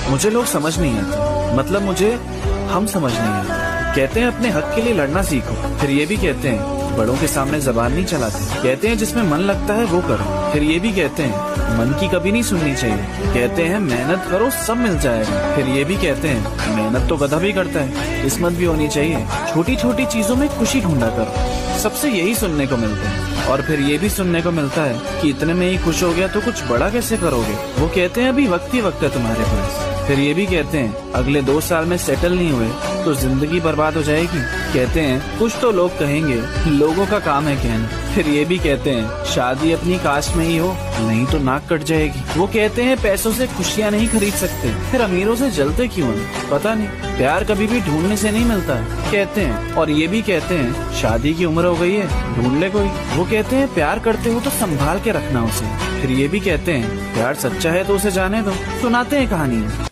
मुझे लोग समझ नहीं आते, मतलब मुझे हम समझ नहीं आते। कहते हैं अपने हक के लिए लड़ना सीखो, फिर ये भी कहते हैं बड़ों के सामने जबान नहीं चलाते। कहते हैं जिसमें मन लगता है वो करो, फिर ये भी कहते हैं मन की कभी नहीं सुननी चाहिए। कहते हैं मेहनत करो सब मिल जाएगा, फिर ये भी कहते हैं मेहनत तो गधा भी करता है, किस्मत भी होनी चाहिए। छोटी छोटी चीजों में खुशी ढूंढा करो, सबसे यही सुनने को मिलता है। और फिर ये भी सुनने को मिलता है कि इतने में ही खुश हो गया तो कुछ बड़ा कैसे करोगे। वो कहते हैं अभी वक्त ही वक्त है तुम्हारे पास, फिर ये भी कहते हैं अगले 2 साल में सेटल नहीं हुए तो जिंदगी बर्बाद हो जाएगी। कहते हैं कुछ तो लोग कहेंगे, लोगों का काम है कहना। फिर ये भी कहते हैं शादी अपनी कास्ट में ही हो, नहीं तो नाक कट जाएगी। वो कहते हैं पैसों से खुशियाँ नहीं खरीद सकते, फिर अमीरों से जलते क्यों हैं पता नहीं। प्यार कभी भी ढूंढने से नहीं मिलता कहते हैं। और ये भी कहते हैं शादी की उम्र हो गई है, ढूंढ ले कोई। वो कहते हैं प्यार करते हो तो संभाल के रखना उसे। फिर ये भी कहते हैं प्यार सच्चा है तो उसे जाने दो। सुनाते हैं कहानियाँ।